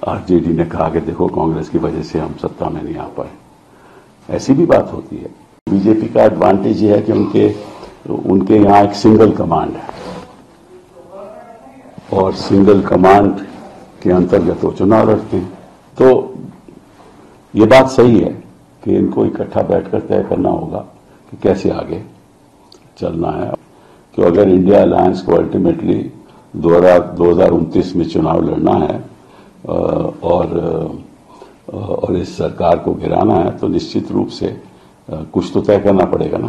RJD ने कहा कि देखो कांग्रेस की वजह से हम सत्ता में नहीं आ पाए। ऐसी भी बात होती है। बीजेपी का एडवांटेज ये है कि उनके यहाँ एक सिंगल कमांड है और सिंगल कमांड के अंतर्गत वो चुनाव लड़ते हैं। तो ये बात सही है कि इनको इकट्ठा बैठकर तय करना होगा कि कैसे आगे चलना है। कि अगर इंडिया अलायंस को अल्टीमेटली 2029 में चुनाव लड़ना है और इस सरकार को गिराना है तो निश्चित रूप से कुछ तो तय करना पड़ेगा ना।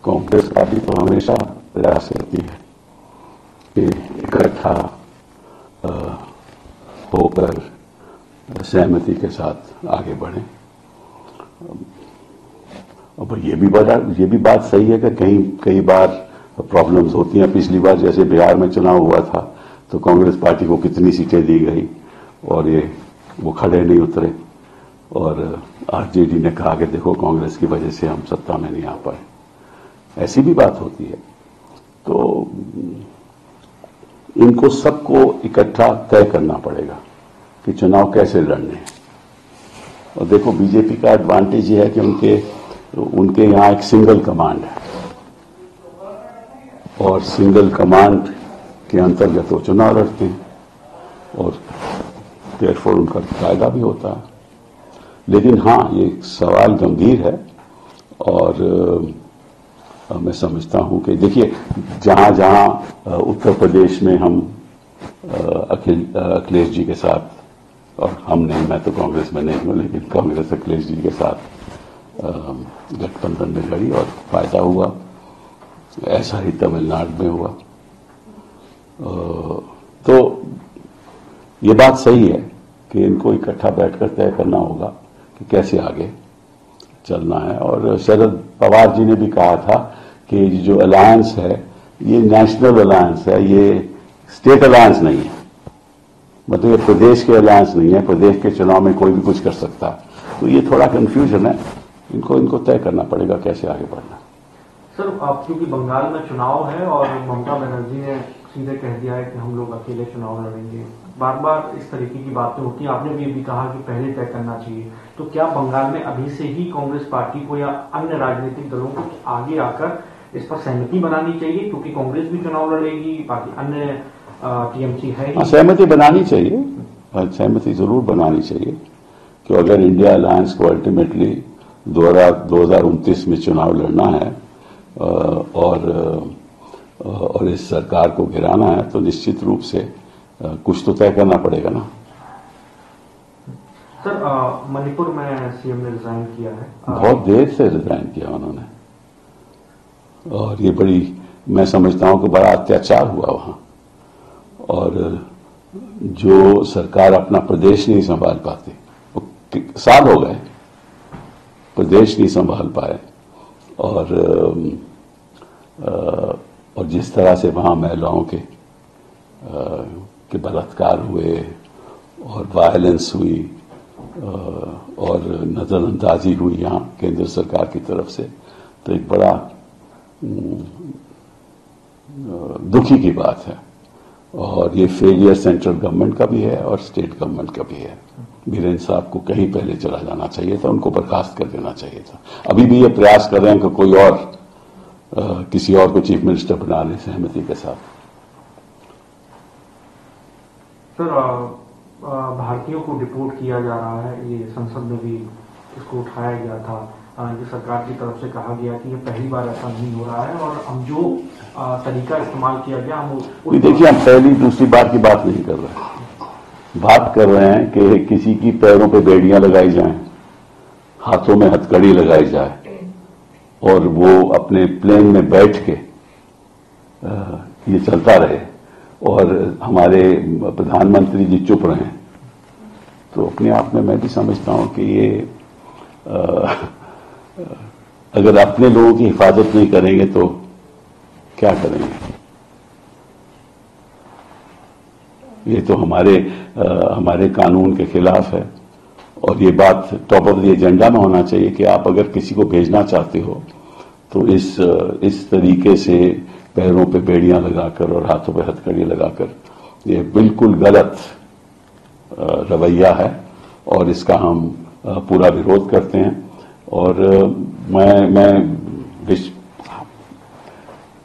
कांग्रेस पार्टी तो हमेशा प्रयास करती है कि इकट्ठा होकर सहमति के साथ आगे बढ़े। अब ये भी बात सही है कि कई बार प्रॉब्लम्स होती हैं। पिछली बार जैसे बिहार में चुनाव हुआ था तो कांग्रेस पार्टी को कितनी सीटें दी गई और वो खड़े नहीं उतरे और आरजेडी ने कहा कि देखो कांग्रेस की वजह से हम सत्ता में नहीं आ पाए। ऐसी भी बात होती है। तो इनको सबको इकट्ठा तय करना पड़ेगा कि चुनाव कैसे लड़ने हैं। और देखो बीजेपी का एडवांटेज ये है कि उनके यहाँ एक सिंगल कमांड है और सिंगल कमांड के अंतर्गत वो चुनाव लड़ते हैं और देयरफॉर उनका फायदा भी होता है। लेकिन हाँ, ये सवाल गंभीर है और मैं समझता हूं कि देखिए जहां जहां उत्तर प्रदेश में हम अखिलेश जी के साथ, और हम नहीं, मैं तो कांग्रेस में नहीं हूं, लेकिन कांग्रेस अखिलेश जी के साथ गठबंधन में लड़ी और फायदा हुआ। ऐसा ही तमिलनाडु में हुआ। तो ये बात सही है कि इनको इकट्ठा बैठकर तय करना होगा कि कैसे आगे चलना है। और शरद पवार जी ने भी कहा था कि जो अलायंस है ये नेशनल अलायंस है, ये स्टेट अलायंस नहीं है। मतलब ये प्रदेश के अलायंस नहीं है, प्रदेश के चुनाव में कोई भी कुछ कर सकता है। तो ये थोड़ा कंफ्यूजन है, इनको तय करना पड़ेगा कैसे आगे बढ़ना। सर, आप क्योंकि बंगाल में चुनाव है और ममता बनर्जी ने सीधे कह दिया है कि हम लोग अकेले चुनाव लड़ेंगे, बार बार इस तरीके की बातें होती हैं। आपने भी कहा कि पहले तय करना चाहिए। तो क्या बंगाल में अभी से ही कांग्रेस पार्टी को या अन्य राजनीतिक दलों को आगे आकर इस पर सहमति बनानी चाहिए, क्योंकि कांग्रेस भी चुनाव लड़ेगी, बाकी अन्य टीएमसी है। सहमति बनानी चाहिए, सहमति जरूर बनानी चाहिए कि अगर इंडिया अलायंस को अल्टीमेटली 2029 में चुनाव लड़ना है और इस सरकार को गिराना है तो निश्चित रूप से कुछ तो तय करना पड़ेगा ना। सर, मणिपुर में सीएम ने रिजाइन किया है। बहुत देर से रिजाइन किया उन्होंने और ये बड़ी, मैं समझता हूं कि बड़ा अत्याचार हुआ वहां। और जो सरकार अपना प्रदेश नहीं संभाल पाती, साल हो गए प्रदेश नहीं संभाल पाए और जिस तरह से वहां महिलाओं के बलात्कार हुए और वायलेंस हुई और नजरअंदाजी हुई यहाँ केंद्र सरकार की तरफ से, तो एक बड़ा दुखी की बात है। और ये फेलियर सेंट्रल गवर्नमेंट का भी है और स्टेट गवर्नमेंट का भी है। बीरेन साहब को कहीं पहले चला जाना चाहिए था, उनको बर्खास्त कर देना चाहिए था। अभी भी ये प्रयास कर रहे हैं कि कोई और किसी और को चीफ मिनिस्टर बना ले सहमति के साथ। सर, भारतीयों को डिपोर्ट किया जा रहा है, ये संसद में भी इसको उठाया गया था। ये सरकार की तरफ से कहा गया कि ये पहली बार ऐसा नहीं हो रहा है और हम जो तरीका इस्तेमाल किया गया हम देखिए, हम पहली दूसरी बार की बात नहीं कर रहे। बात कर रहे हैं कि किसी की पैरों पे बेड़ियां लगाई जाएं, हाथों में हथकड़ी लगाई जाए और वो अपने प्लेन में बैठ के ये चलता रहे और हमारे प्रधानमंत्री जी चुप रहे। तो अपने आप में मैं भी समझता हूं कि ये अगर अपने लोगों की हिफाजत नहीं करेंगे तो क्या करेंगे। ये तो हमारे कानून के खिलाफ है और ये बात टॉप ऑफ द एजेंडा में होना चाहिए कि आप अगर किसी को भेजना चाहते हो तो इस तरीके से पैरों पे बेड़ियां लगाकर और हाथों पे हथकड़ी लगाकर, ये बिल्कुल गलत रवैया है और इसका हम पूरा विरोध करते हैं। और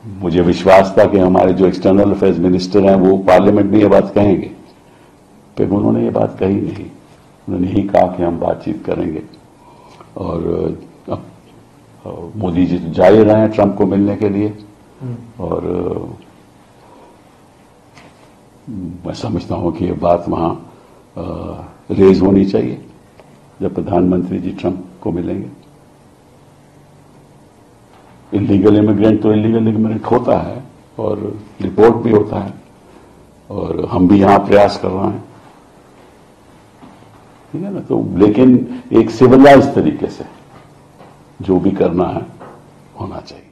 मुझे विश्वास था कि हमारे जो एक्सटर्नल अफेयर्स मिनिस्टर हैं वो पार्लियामेंट में ये बात कहेंगे, फिर उन्होंने ये बात कही नहीं। उन्होंने यही कहा कि हम बातचीत करेंगे। और मोदी जी तो जा ही रहे हैं ट्रंप को मिलने के लिए, और मैं समझता हूं कि ये बात वहां रेज होनी चाहिए जब प्रधानमंत्री जी ट्रंप को मिलेंगे। इलीगल इमिग्रेंट तो इलीगल इमिग्रेंट होता है और रिपोर्ट भी होता है, और हम भी यहां प्रयास कर रहे हैं, ठीक है ना। तो लेकिन एक सिविलाइज तरीके से जो भी करना है होना चाहिए।